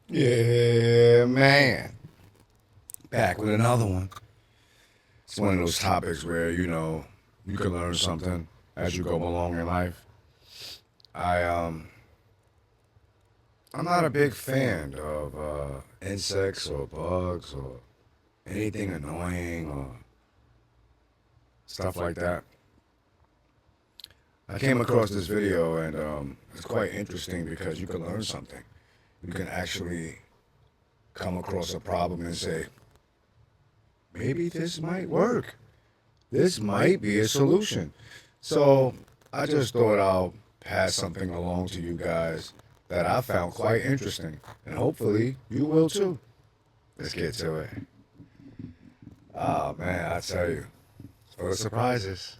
Yeah, man. Back with another one. It's one of those topics where, you can learn something as you go along in life. I I'm not a big fan of insects or bugs or anything annoying or stuff like that. I came across this video and it's quite interesting because you can learn something. You can actually come across a problem and say, maybe this might work. This might be a solution. So I just thought I'll pass something along to you guys that I found quite interesting. And hopefully you will too. Let's get to it. Oh man, I tell you, full of surprises.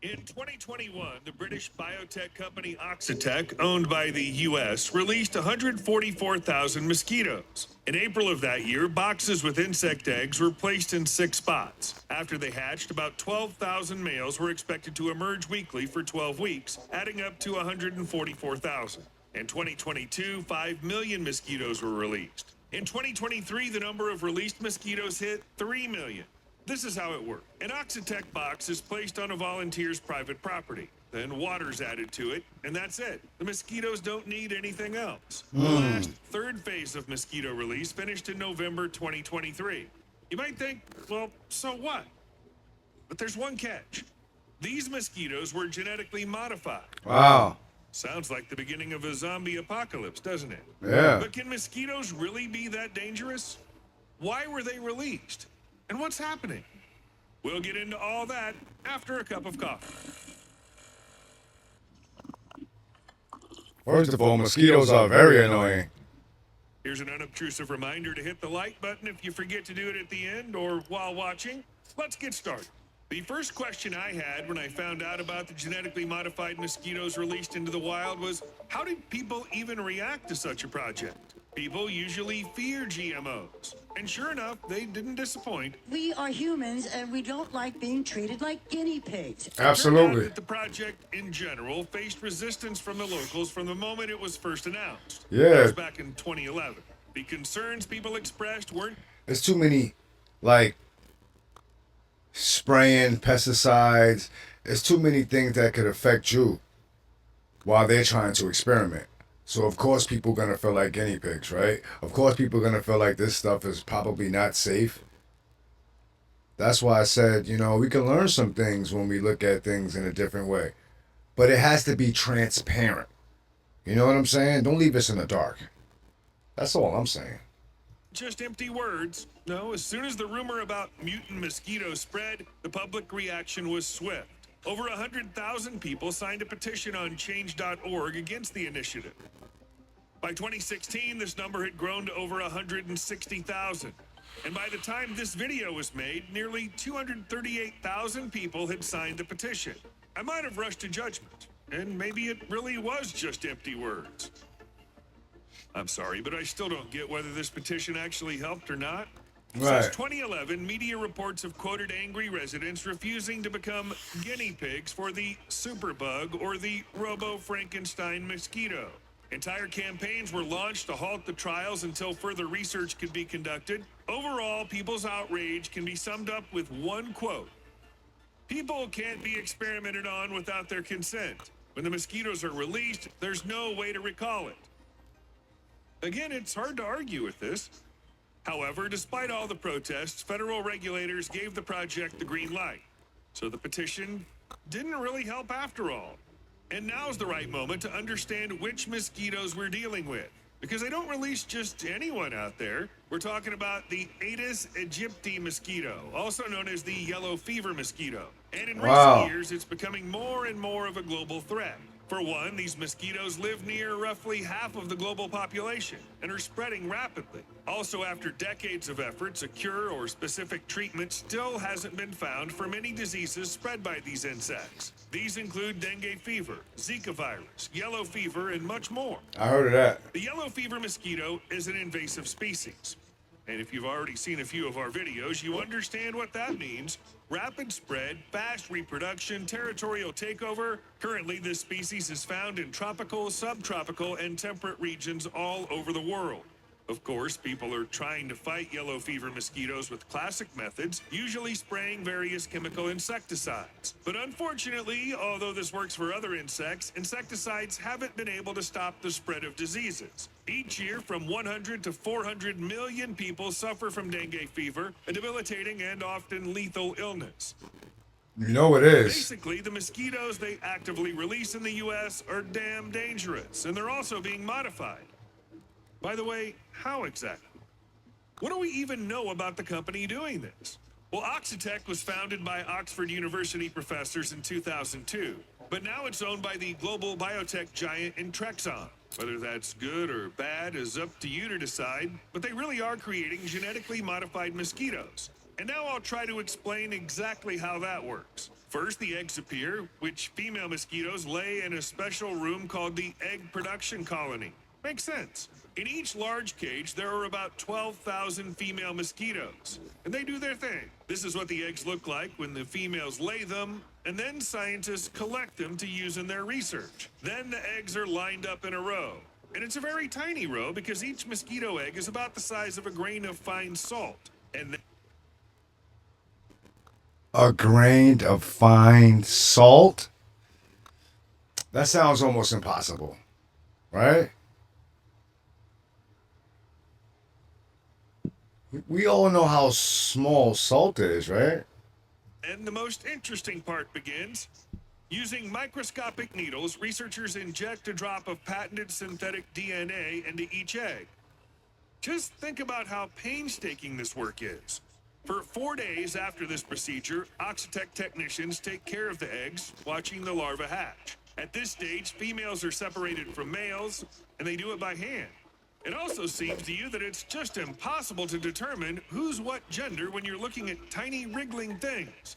In 2021, the British biotech company Oxitec, owned by the U.S., released 144,000 mosquitoes. In April of that year, boxes with insect eggs were placed in 6 spots. After they hatched, about 12,000 males were expected to emerge weekly for 12 weeks, adding up to 144,000. In 2022, 5 million mosquitoes were released. In 2023, the number of released mosquitoes hit 3 million. This is how it works. An Oxitec box is placed on a volunteer's private property. Then water's added to it, and that's it. The mosquitoes don't need anything else. The last third phase of mosquito release finished in November 2023. You might think, well, so what? But there's one catch. These mosquitoes were genetically modified. Wow. Sounds like the beginning of a zombie apocalypse, doesn't it? Yeah. But can mosquitoes really be that dangerous? Why were they released? And what's happening? We'll get into all that after a cup of coffee. First of all, mosquitoes are very annoying. Here's an unobtrusive reminder to hit the like button if you forget to do it at the end or while watching. Let's get started. The first question I had when I found out about the genetically modified mosquitoes released into the wild was, how did people even react to such a project? People usually fear GMOs. And sure enough, they didn't disappoint. We are humans and we don't like being treated like guinea pigs. It turned out Absolutely. that the project in general faced resistance from the locals from the moment it was first announced. Yeah. That was back in 2011. The concerns people expressed weren't There's too many, like, spraying pesticides. There's too many things that could affect you while they're trying to experiment. So of course people gonna feel like guinea pigs, right? Of course people gonna feel like this stuff is probably not safe. That's why I said, we can learn some things when we look at things in a different way. But it has to be transparent. You know what I'm saying? Don't leave us in the dark. That's all I'm saying. just empty words. No, as soon as the rumor about mutant mosquitoes spread, the public reaction was swift. Over 100,000 people signed a petition on change.org against the initiative. By 2016, this number had grown to over 160,000. And by the time this video was made, nearly 238,000 people had signed the petition. I might have rushed to judgment, and maybe it really was just empty words. I'm sorry, but I still don't get whether this petition actually helped or not. Right. Since 2011, media reports have quoted angry residents refusing to become guinea pigs for the superbug or the robo-Frankenstein mosquito. Entire campaigns were launched to halt the trials until further research could be conducted. Overall, people's outrage can be summed up with one quote. People can't be experimented on without their consent. When the mosquitoes are released, there's no way to recall it. Again, it's hard to argue with this. However, despite all the protests, federal regulators gave the project the green light. So the petition didn't really help after all. And now's the right moment to understand which mosquitoes we're dealing with. Because they don't release just anyone out there. We're talking about the Aedes aegypti mosquito, also known as the yellow fever mosquito. And in recent years, it's becoming more and more of a global threat. For one, these mosquitoes live near roughly half of the global population and are spreading rapidly. Also, after decades of efforts, a cure or specific treatment still hasn't been found for many diseases spread by these insects. These include dengue fever, Zika virus, yellow fever, and much more. I heard of that. The yellow fever mosquito is an invasive species. And if you've already seen a few of our videos, you understand what that means. Rapid spread, fast reproduction, territorial takeover. Currently, this species is found in tropical, subtropical, and temperate regions all over the world. Of course, people are trying to fight yellow fever mosquitoes with classic methods, usually spraying various chemical insecticides. But unfortunately, although this works for other insects, insecticides haven't been able to stop the spread of diseases. Each year, from 100 to 400 million people suffer from dengue fever, a debilitating and often lethal illness. You know it is. Basically, the mosquitoes they actively release in the U.S. are damn dangerous, and they're also being modified. By the way, how exactly? What do we even know about the company doing this? Well, Oxitec was founded by Oxford University professors in 2002, but now it's owned by the global biotech giant Intrexon. Whether that's good or bad is up to you to decide, but they really are creating genetically modified mosquitoes. And now I'll try to explain exactly how that works. First, the eggs appear, which female mosquitoes lay in a special room called the egg production colony. Makes sense. In each large cage, there are about 12,000 female mosquitoes, and they do their thing. This is what the eggs look like when the females lay them, and then scientists collect them to use in their research. Then the eggs are lined up in a row. And it's a very tiny row because each mosquito egg is about the size of a grain of fine salt. And A grain of fine salt? That sounds almost impossible, right? We all know how small salt is, right? And the most interesting part begins. Using microscopic needles, researchers inject a drop of patented synthetic DNA into each egg. Just think about how painstaking this work is. For 4 days after this procedure, Oxitec technicians take care of the eggs, watching the larvae hatch. At this stage, females are separated from males, and they do it by hand. It also seems to you that it's just impossible to determine who's what gender when you're looking at tiny wriggling things.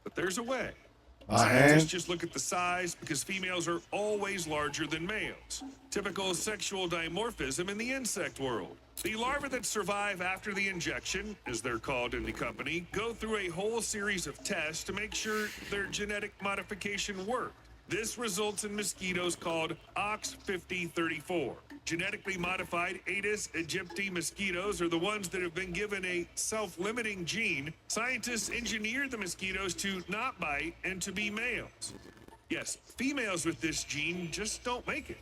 But there's a way. Scientists just look at the size because females are always larger than males. Typical sexual dimorphism in the insect world. The larvae that survive after the injection, as they're called in the company, go through a whole series of tests to make sure their genetic modification worked. This results in mosquitoes called OX5034. Genetically modified Aedes aegypti mosquitoes are the ones that have been given a self-limiting gene. Scientists engineered the mosquitoes to not bite and to be males. Yes, females with this gene just don't make it.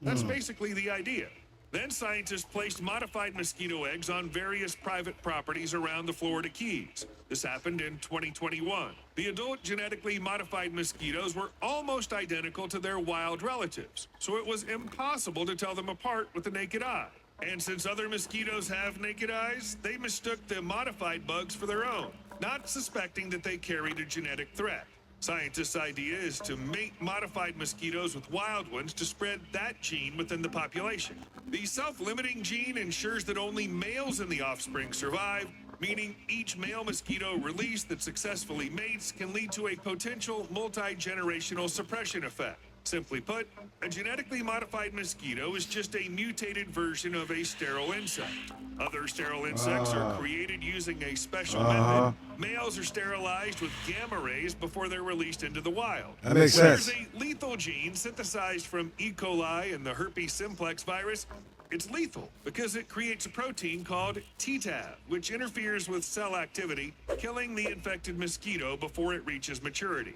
That's basically the idea. Then scientists placed modified mosquito eggs on various private properties around the Florida Keys. This happened in 2021. The adult genetically modified mosquitoes were almost identical to their wild relatives, so it was impossible to tell them apart with the naked eye. And since other mosquitoes have naked eyes, they mistook the modified bugs for their own, not suspecting that they carried a genetic threat. Scientists' idea is to mate modified mosquitoes with wild ones to spread that gene within the population. The self-limiting gene ensures that only males in the offspring survive, meaning each male mosquito released that successfully mates can lead to a potential multi-generational suppression effect. Simply put, a genetically modified mosquito is just a mutated version of a sterile insect. Other sterile insects are created using a special method. Males are sterilized with gamma rays before they're released into the wild. That makes sense. There's a lethal gene synthesized from E. coli and the herpes simplex virus. It's lethal because it creates a protein called TTAB, which interferes with cell activity, killing the infected mosquito before it reaches maturity.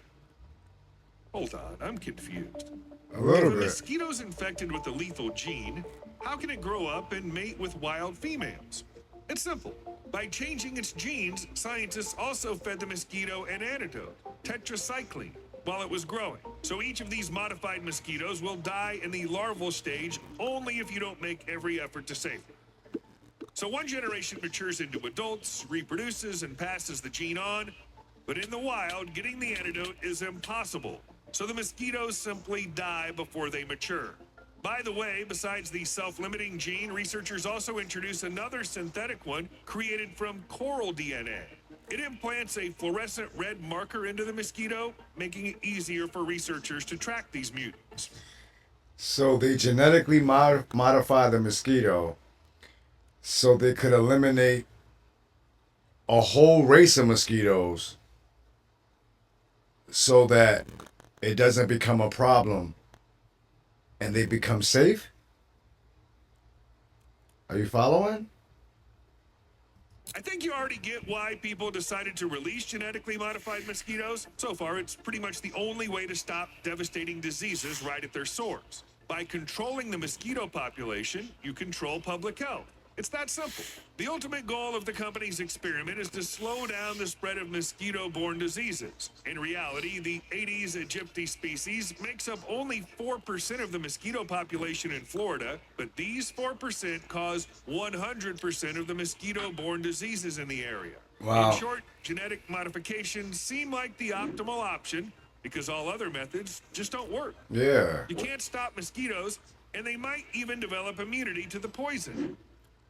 Hold on, I'm confused. A little If a bit. mosquito's infected with the lethal gene, how can it grow up and mate with wild females? It's simple. By changing its genes, scientists also fed the mosquito an antidote, tetracycline, while it was growing. So each of these modified mosquitoes will die in the larval stage only if you don't make every effort to save them. So one generation matures into adults, reproduces, and passes the gene on. But in the wild, getting the antidote is impossible. So the mosquitoes simply die before they mature. By the way, besides the self-limiting gene, researchers also introduce another synthetic one created from coral DNA. It implants a fluorescent red marker into the mosquito, making it easier for researchers to track these mutants. So they genetically modify the mosquito so they could eliminate a whole race of mosquitoes so that it doesn't become a problem and they become safe? Are you following? I think you already get why people decided to release genetically modified mosquitoes. So far, it's pretty much the only way to stop devastating diseases right at their source. By controlling the mosquito population, you control public health. It's that simple. The ultimate goal of the company's experiment is to slow down the spread of mosquito-borne diseases. In reality, the Aedes aegypti species makes up only 4% of the mosquito population in Florida, but these 4% cause 100% of the mosquito-borne diseases in the area. Wow. In short, genetic modifications seem like the optimal option because all other methods just don't work. Yeah. You can't stop mosquitoes, and they might even develop immunity to the poison.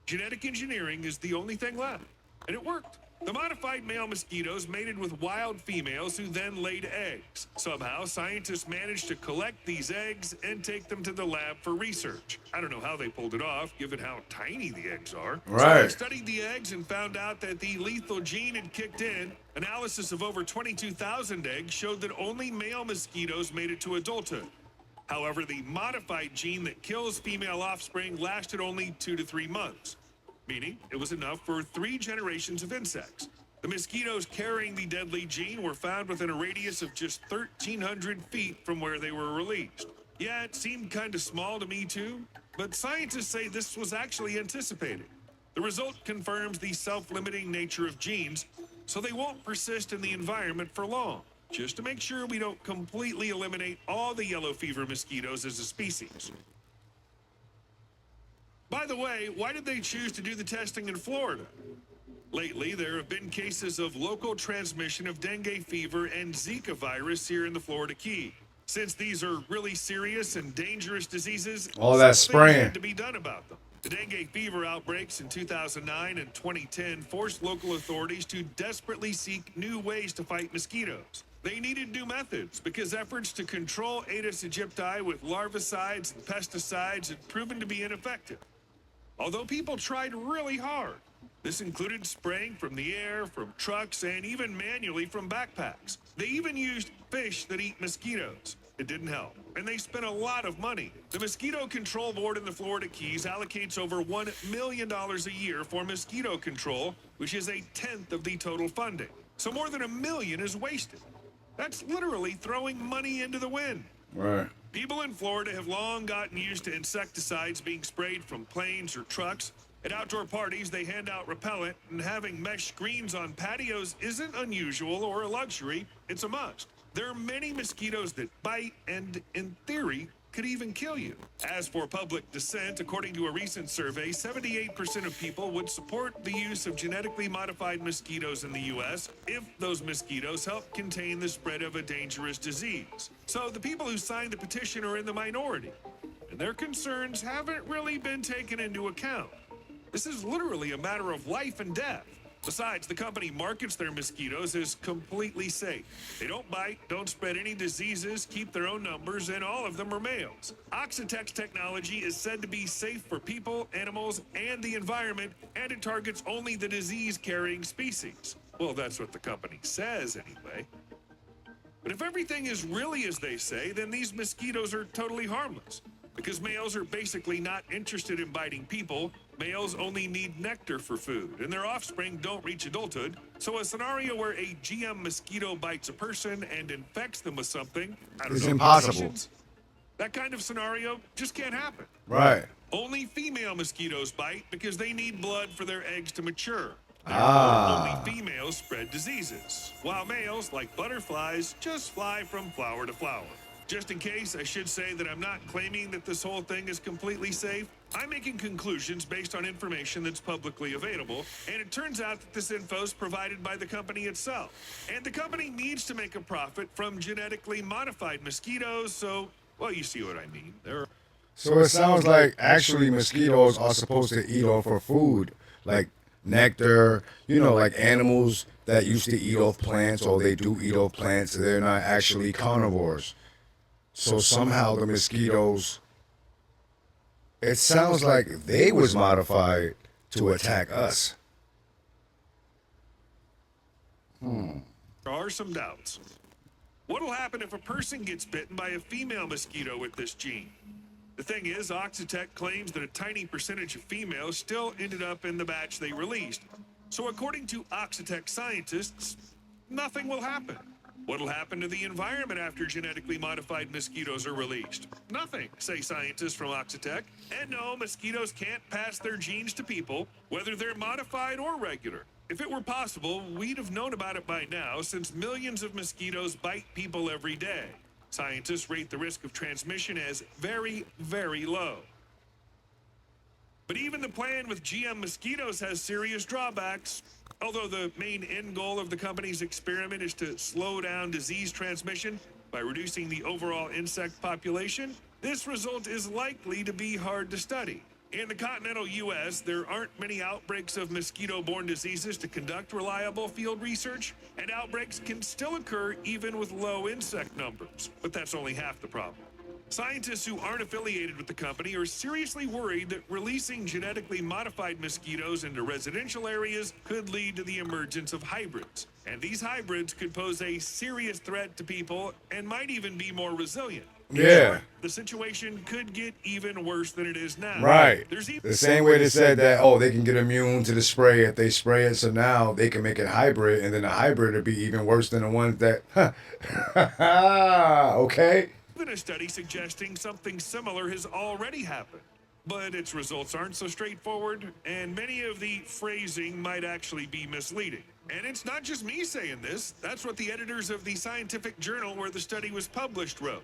Genetic engineering is the only thing left, and it worked. The modified male mosquitoes mated with wild females who then laid eggs. Somehow, scientists managed to collect these eggs and take them to the lab for research. I don't know how they pulled it off, given how tiny the eggs are. So Right. they studied the eggs and found out that the lethal gene had kicked in. Analysis of over 22,000 eggs showed that only male mosquitoes made it to adulthood. However, the modified gene that kills female offspring lasted only 2 to 3 months, meaning it was enough for 3 generations of insects. The mosquitoes carrying the deadly gene were found within a radius of just 1,300 feet from where they were released. Yeah, it seemed kind of small to me too, but scientists say this was actually anticipated. The result confirms the self-limiting nature of genes, so they won't persist in the environment for long, just to make sure we don't completely eliminate all the yellow fever mosquitoes as a species. By the way, why did they choose to do the testing in Florida? Lately, there have been cases of local transmission of dengue fever and Zika virus here in the Florida Key. Since these are really serious and dangerous diseases, All that something spraying had to be done about them. The dengue fever outbreaks in 2009 and 2010 forced local authorities to desperately seek new ways to fight mosquitoes. They needed new methods because efforts to control Aedes aegypti with larvicides and pesticides had proven to be ineffective. Although people tried really hard. This included spraying from the air, from trucks, and even manually from backpacks. They even used fish that eat mosquitoes. It didn't help, and they spent a lot of money. The Mosquito Control Board in the Florida Keys allocates over $1 million a year for mosquito control, which is 1/10 of the total funding. So more than $1 million is wasted. That's literally throwing money into the wind. Right. People in Florida have long gotten used to insecticides being sprayed from planes or trucks. At outdoor parties, they hand out repellent, and having mesh screens on patios isn't unusual or a luxury, it's a must. There are many mosquitoes that bite and, in theory, could even kill you. As for public dissent, according to a recent survey, 78% of people would support the use of genetically modified mosquitoes in the U.S. if those mosquitoes help contain the spread of a dangerous disease. So the people who signed the petition are in the minority, and their concerns haven't really been taken into account. This is literally a matter of life and death. Besides, the company markets their mosquitoes as completely safe. They don't bite, don't spread any diseases, keep their own numbers, and all of them are males. Oxitec's technology is said to be safe for people, animals, and the environment, and it targets only the disease-carrying species. Well, that's what the company says anyway. But if everything is really as they say, then these mosquitoes are totally harmless. Because males are basically not interested in biting people, males only need nectar for food, and their offspring don't reach adulthood. So a scenario where a GM mosquito bites a person and infects them with something, It's impossible. mutations, that kind of scenario just can't happen. Right. Only female mosquitoes bite because they need blood for their eggs to mature. Ah. Only females spread diseases, while males, like butterflies, just fly from flower to flower. Just in case, I should say that I'm not claiming that this whole thing is completely safe. I'm making conclusions based on information that's publicly available, and it turns out that this info is provided by the company itself. And the company needs to make a profit from genetically modified mosquitoes, so, well, you see what I mean. So it sounds like actually mosquitoes are supposed to eat off of food, like nectar, like animals that used to eat off plants, or they do eat off plants. They're not actually carnivores. So somehow the mosquitoes, it sounds like they was modified to attack us. There are some doubts. What'll happen if a person gets bitten by a female mosquito with this gene? The thing is, Oxitec claims that a tiny percentage of females still ended up in the batch they released. So according to Oxitec scientists, nothing will happen. What'll happen to the environment after genetically modified mosquitoes are released? Nothing, say scientists from Oxitec. And no, mosquitoes can't pass their genes to people, whether they're modified or regular. If it were possible, we'd have known about it by now, since millions of mosquitoes bite people every day. Scientists rate the risk of transmission as very, very low. But even the plan with GM mosquitoes has serious drawbacks. Although the main end goal of the company's experiment is to slow down disease transmission by reducing the overall insect population, this result is likely to be hard to study. In the continental U.S., there aren't many outbreaks of mosquito-borne diseases to conduct reliable field research, and outbreaks can still occur even with low insect numbers. But that's only half the problem. Scientists who aren't affiliated with the company are seriously worried that releasing genetically modified mosquitoes into residential areas could lead to the emergence of hybrids. And these hybrids could pose a serious threat to people and might even be more resilient. Yeah. The situation could get even worse than it is now. Right. There's even The same way they said that, oh, they can get immune to the spray if they spray it, so now they can make it hybrid, and then the hybrid would be even worse than the ones that, okay? Even a study suggesting something similar has already happened. But its results aren't so straightforward, and many of the phrasing might actually be misleading. And it's not just me saying this, that's what the editors of the scientific journal where the study was published wrote.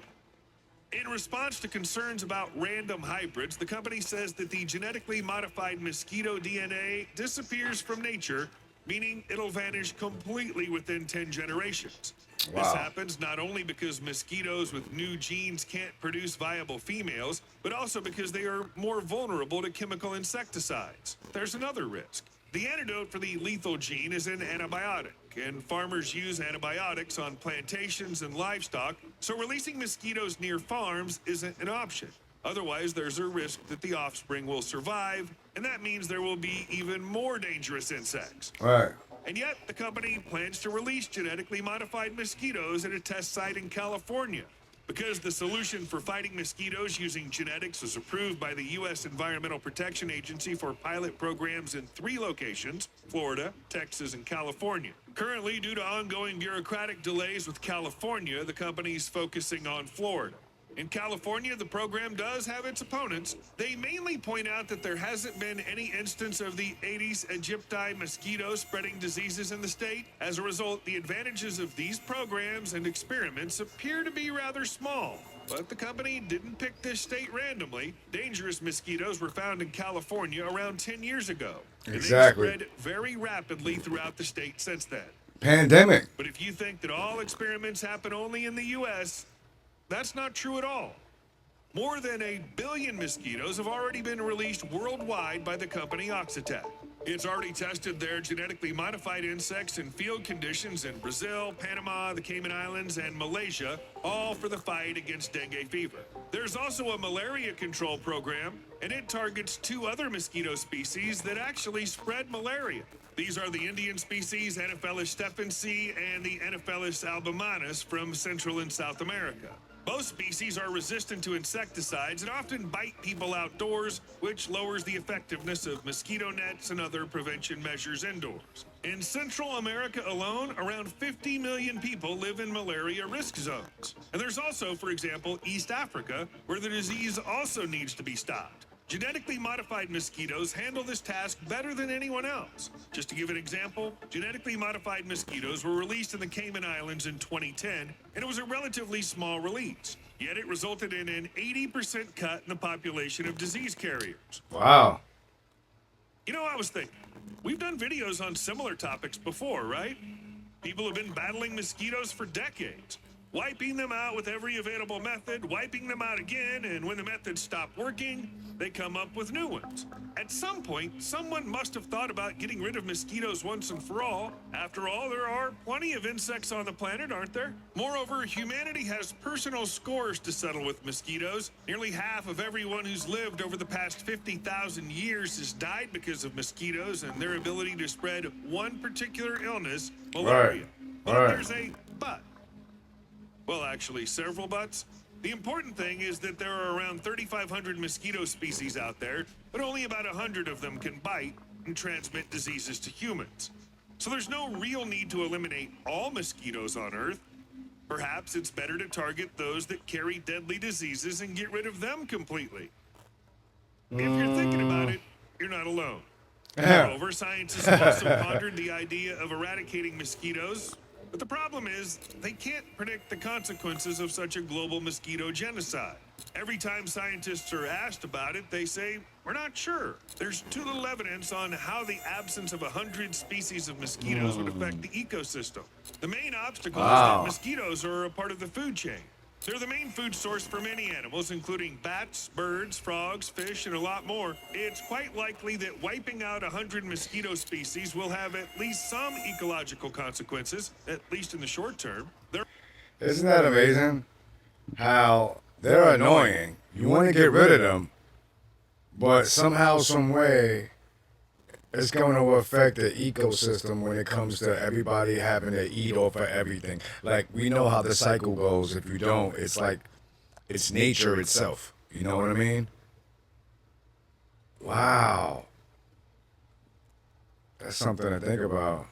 In response to concerns about random hybrids, the company says that the genetically modified mosquito DNA disappears from nature, meaning it'll vanish completely within 10 generations. Wow. This happens not only because mosquitoes with new genes can't produce viable females, but also because they are more vulnerable to chemical insecticides. There's another risk. The antidote for the lethal gene is an antibiotic, and farmers use antibiotics on plantations and livestock, so releasing mosquitoes near farms isn't an option. Otherwise, there's a risk that the offspring will survive, and that means there will be even more dangerous insects. Right. And yet, the company plans to release genetically modified mosquitoes at a test site in California. Because the solution for fighting mosquitoes using genetics was approved by the U.S. Environmental Protection Agency for pilot programs in 3 locations, Florida, Texas, and California. Currently, due to ongoing bureaucratic delays with California, the company's focusing on Florida. In California, the program does have its opponents. They mainly point out that there hasn't been any instance of the Aedes aegypti mosquito spreading diseases in the state. As a result, the advantages of these programs and experiments appear to be rather small. But the company didn't pick this state randomly. Dangerous mosquitoes were found in California around 10 years ago. Exactly. And they've spread very rapidly throughout the state since then. Pandemic. But if you think that all experiments happen only in the U.S., that's not true at all. More than 1 billion mosquitoes have already been released worldwide by the company Oxitec. It's already tested their genetically modified insects in field conditions in Brazil, Panama, the Cayman Islands, and Malaysia, all for the fight against dengue fever. There's also a malaria control program, and it targets 2 other mosquito species that actually spread malaria. These are the Indian species Anopheles stephensi and the Anopheles albuminus from Central and South America. Both species are resistant to insecticides and often bite people outdoors, which lowers the effectiveness of mosquito nets and other prevention measures indoors. In Central America alone, around 50 million people live in malaria risk zones. And there's also, for example, East Africa, where the disease also needs to be stopped. Genetically modified mosquitoes handle this task better than anyone else. Just to give an example, genetically modified mosquitoes were released in the Cayman Islands in 2010, and it was a relatively small release. Yet it resulted in an 80% cut in the population of disease carriers. Wow. You know, I was thinking, we've done videos on similar topics before, right? People have been battling mosquitoes for decades. wiping them out with every available method, wiping them out again, and when the methods stop working, they come up with new ones. At some point, someone must have thought about getting rid of mosquitoes once and for all. After all, there are plenty of insects on the planet, aren't there? Moreover, humanity has personal scores to settle with mosquitoes. Nearly half of everyone who's lived over the past 50,000 years has died because of mosquitoes and their ability to spread one particular illness, malaria. But there's a but. Well, actually, several buts. The important thing is that there are around 3,500 mosquito species out there, but only about 100 of them can bite and transmit diseases to humans. So there's no real need to eliminate all mosquitoes on Earth. Perhaps it's better to target those that carry deadly diseases and get rid of them completely. If you're thinking about it, you're not alone. Moreover, scientists have also pondered the idea of eradicating mosquitoes. But the problem is, they can't predict the consequences of such a global mosquito genocide. Every time scientists are asked about it, they say, we're not sure. There's too little evidence on how the absence of 100 species of mosquitoes would affect the ecosystem. The main obstacle is that mosquitoes are a part of the food chain. They're the main food source for many animals, including bats, birds, frogs, fish, and a lot more. It's quite likely that wiping out 100 mosquito species will have at least some ecological consequences, at least in the short term. Isn't that amazing? How they're annoying. You want to get rid of them, but somehow, some way, it's going to affect the ecosystem when it comes to everybody having to eat off of everything. Like, we know how the cycle goes. If you don't, it's like, it's nature itself. You know what I mean? Wow. That's something to think about.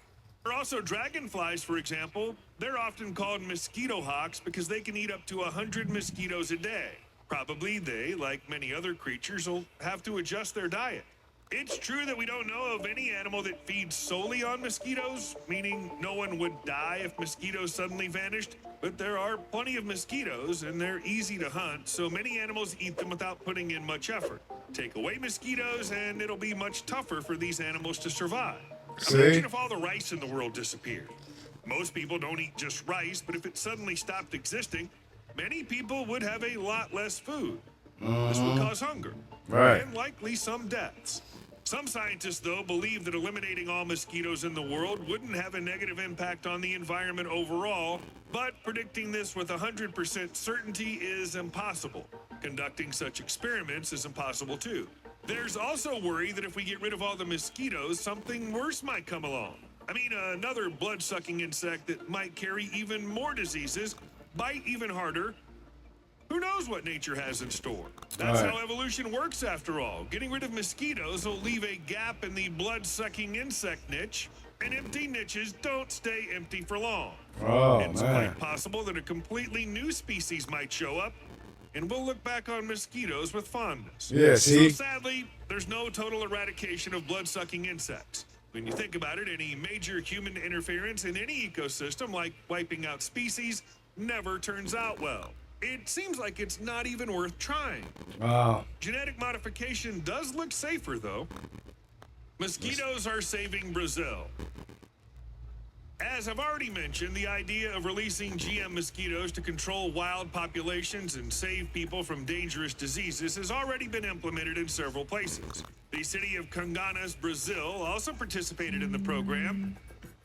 There are also dragonflies, for example. They're often called mosquito hawks because they can eat up to 100 mosquitoes a day. Probably they, like many other creatures, will have to adjust their diet. It's true that we don't know of any animal that feeds solely on mosquitoes, meaning no one would die if mosquitoes suddenly vanished, but there are plenty of mosquitoes and they're easy to hunt, so many animals eat them without putting in much effort. Take away mosquitoes and it'll be much tougher for these animals to survive. Imagine if all the rice in the world disappeared. Most people don't eat just rice, but if it suddenly stopped existing, many people would have a lot less food. This would cause hunger, and likely some deaths. Some scientists, though, believe that eliminating all mosquitoes in the world wouldn't have a negative impact on the environment overall, but predicting this with 100% certainty is impossible. Conducting such experiments is impossible, too. There's also worry that if we get rid of all the mosquitoes, something worse might come along. I mean, another blood-sucking insect that might carry even more diseases, bite even harder. Who knows what nature has in store? That's how evolution works, after all. Getting rid of mosquitoes will leave a gap in the blood-sucking insect niche, and empty niches don't stay empty for long. It's quite possible that a completely new species might show up, and we'll look back on mosquitoes with fondness. Yeah, see? So sadly, there's no total eradication of blood-sucking insects. When you think about it, any major human interference in any ecosystem, like wiping out species, never turns out well. It seems like it's not even worth trying. Genetic modification does look safer, though. Mosquitoes are saving Brazil. As I've already mentioned, the idea of releasing GM mosquitoes to control wild populations and save people from dangerous diseases has already been implemented in several places. The city of Congonhas, Brazil, also participated in the program,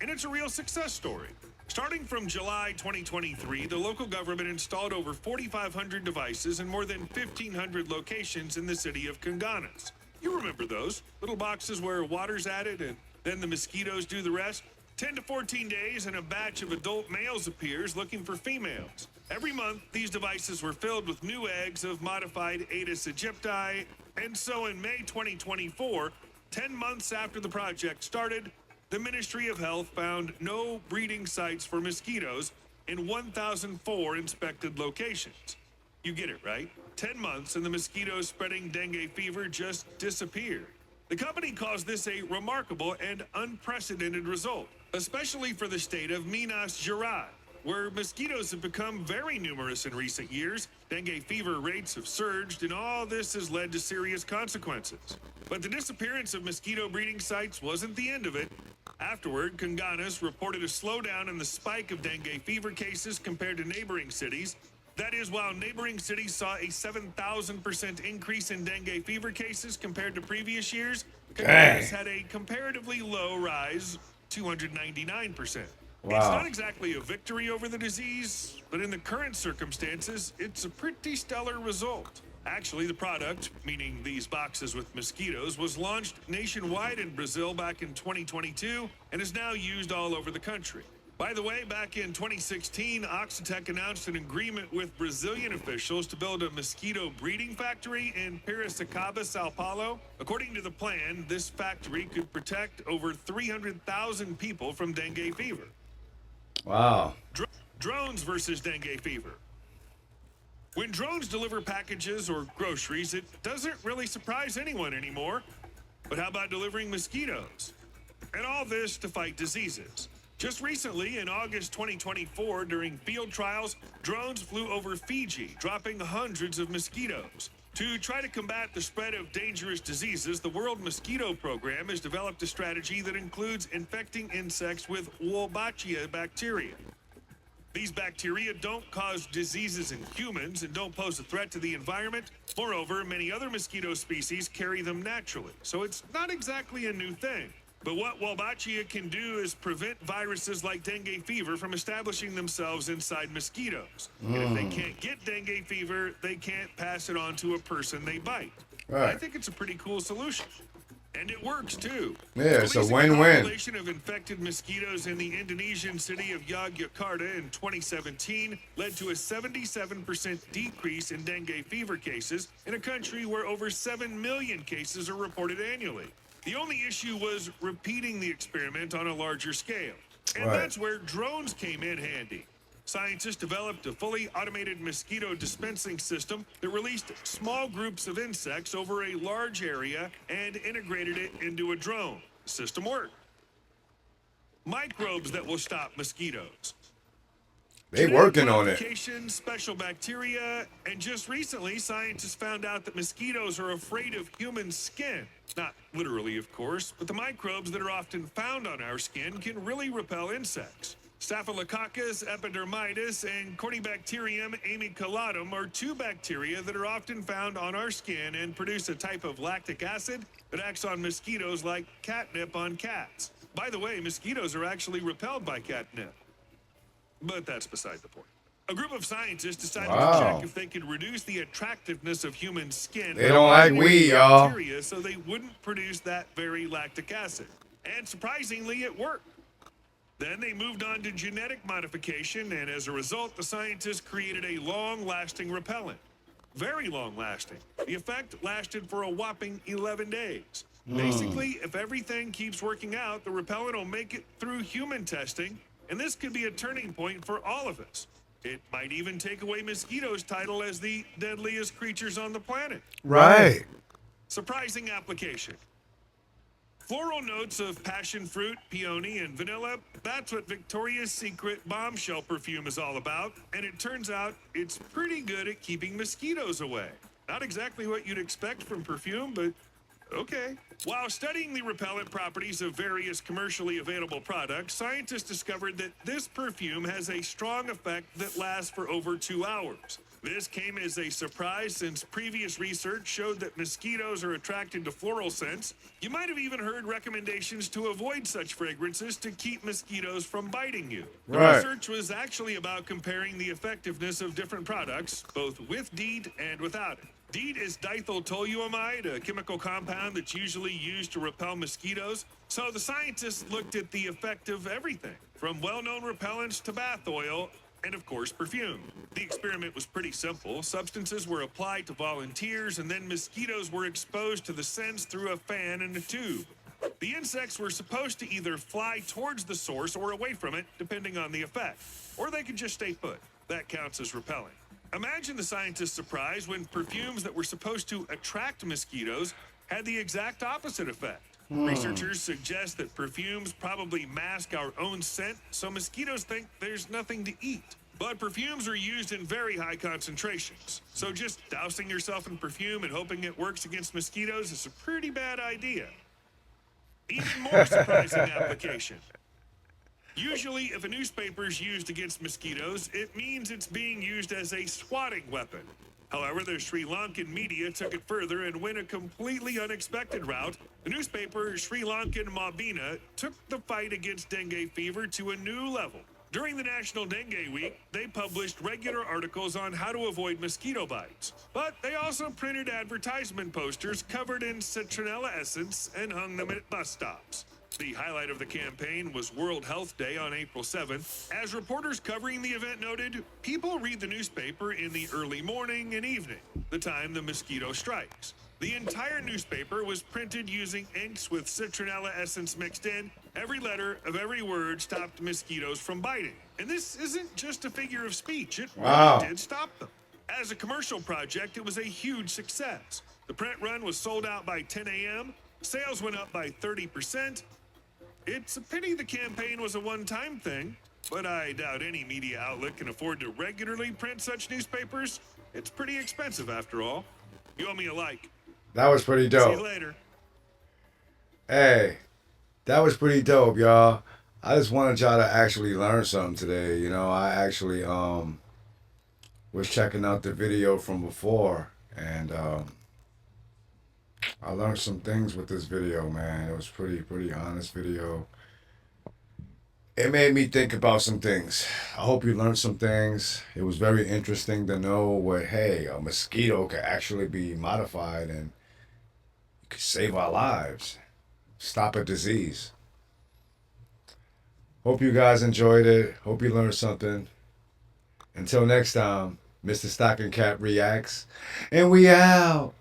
and it's a real success story. Starting from July 2023, the local government installed over 4,500 devices in more than 1,500 locations in the city of Congonhas. You remember those little boxes where water's added and then the mosquitoes do the rest? 10 to 14 days and a batch of adult males appears looking for females. Every month, these devices were filled with new eggs of modified Aedes aegypti, and so in May 2024, 10 months after the project started, the Ministry of Health found no breeding sites for mosquitoes in 1,004 inspected locations. You get it, right? 10 months and the mosquitoes spreading dengue fever just disappeared. The company calls this a remarkable and unprecedented result, especially for the state of Minas Gerais, where mosquitoes have become very numerous in recent years. Dengue fever rates have surged, and all this has led to serious consequences. But the disappearance of mosquito breeding sites wasn't the end of it. Afterward, Conganas reported a slowdown in the spike of dengue fever cases compared to neighboring cities. That is, while neighboring cities saw a 7,000% increase in dengue fever cases compared to previous years, Conganas had a comparatively low rise, 299%. It's Wow. not exactly a victory over the disease, but in the current circumstances, it's a pretty stellar result. Actually, the product, meaning these boxes with mosquitoes, was launched nationwide in Brazil back in 2022 and is now used all over the country. By the way, back in 2016, Oxitec announced an agreement with Brazilian officials to build a mosquito breeding factory in Piracicaba, Sao Paulo. According to the plan, this factory could protect over 300,000 people from dengue fever. Wow. Drones versus dengue fever. When drones deliver packages or groceries, it doesn't really surprise anyone anymore. But how about delivering mosquitoes? And all this to fight diseases. Just recently, in August 2024, during field trials, drones flew over Fiji, dropping hundreds of mosquitoes. To try to combat the spread of dangerous diseases, the World Mosquito Program has developed a strategy that includes infecting insects with Wolbachia bacteria. These bacteria don't cause diseases in humans and don't pose a threat to the environment. Moreover, many other mosquito species carry them naturally, so it's not exactly a new thing. But what Wolbachia can do is prevent viruses like dengue fever from establishing themselves inside mosquitoes. And if they can't get dengue fever, they can't pass it on to a person they bite. Right. I think it's a pretty cool solution. And it works too. Yeah, it's a Releasing win-win. population of infected mosquitoes in the Indonesian city of Yogyakarta in 2017 led to a 77% decrease in dengue fever cases in a country where over 7 million cases are reported annually. The only issue was repeating the experiment on a larger scale. And Right. that's where drones came in handy. Scientists developed a fully automated mosquito dispensing system that released small groups of insects over a large area and integrated it into a drone. The system worked. Microbes that will stop mosquitoes. They Genetic working on it. modification, special bacteria, and just recently, scientists found out that mosquitoes are afraid of human skin. Not literally, of course, but the microbes that are often found on our skin can really repel insects. Staphylococcus epidermidis and Corynebacterium amiculatum are two bacteria that are often found on our skin and produce a type of lactic acid that acts on mosquitoes like catnip on cats. By the way, mosquitoes are actually repelled by catnip. But that's beside the point. A group of scientists decided to Wow. check if they could reduce the attractiveness of human skin. They by don't like eliminating weed, y'all. bacteria so they wouldn't produce that very lactic acid. And surprisingly, it worked. Then they moved on to genetic modification, and as a result, the scientists created a long-lasting repellent. Very long-lasting. The effect lasted for a whopping 11 days. Basically, if everything keeps working out, the repellent will make it through human testing, and this could be a turning point for all of us. It might even take away mosquitoes' title as the deadliest creatures on the planet. Right. Surprising application. Floral notes of passion fruit, peony, and vanilla, that's what Victoria's Secret bombshell perfume is all about, and it turns out it's pretty good at keeping mosquitoes away. Not exactly what you'd expect from perfume, but okay. While studying the repellent properties of various commercially available products, scientists discovered that this perfume has a strong effect that lasts for over 2 hours. This came as a surprise since previous research showed that mosquitoes are attracted to floral scents. You might have even heard recommendations to avoid such fragrances to keep mosquitoes from biting you. The Right. research was actually about comparing the effectiveness of different products, both with DEET and without it. DEET is dithyltoluamide, a chemical compound that's usually used to repel mosquitoes. So the scientists looked at the effect of everything, from well-known repellents to bath oil, and of course, perfume. The experiment was pretty simple. Substances were applied to volunteers, and then mosquitoes were exposed to the scents through a fan and a tube. The insects were supposed to either fly towards the source or away from it, depending on the effect. Or they could just stay put. That counts as repelling. Imagine the scientists' surprise when perfumes that were supposed to attract mosquitoes had the exact opposite effect. Researchers suggest that perfumes probably mask our own scent, so mosquitoes think there's nothing to eat. But perfumes are used in very high concentrations, so just dousing yourself in perfume and hoping it works against mosquitoes is a pretty bad idea. Even more surprising application. Usually, if a newspaper is used against mosquitoes, it means it's being used as a swatting weapon. However, the Sri Lankan media took it further and went a completely unexpected route. The newspaper Sri Lankan Mabina took the fight against dengue fever to a new level. During the National Dengue Week, they published regular articles on how to avoid mosquito bites. But they also printed advertisement posters covered in citronella essence and hung them at bus stops. The highlight of the campaign was World Health Day on April 7th. As reporters covering the event noted, people read the newspaper in the early morning and evening, the time the mosquito strikes. The entire newspaper was printed using inks with citronella essence mixed in. Every letter of every word stopped mosquitoes from biting. And this isn't just a figure of speech, it really did stop them. As a commercial project, it was a huge success. The print run was sold out by 10 a.m., sales went up by 30%. It's a pity the campaign was a one-time thing, but I doubt any media outlet can afford to regularly print such newspapers. It's pretty expensive after all. You owe me a like. That was pretty See you dope. later. Hey, that was pretty dope, y'all. I just wanted y'all to actually learn something today. I actually was checking out the video from before, and I learned some things with this video, man. It was pretty honest video. It made me think about some things. I hope you learned some things. It was very interesting to know what, hey, a mosquito could actually be modified and could save our lives, stop a disease. Hope you guys enjoyed it. Hope you learned something. Until next time, Mr. Stocking Cap reacts, and we out.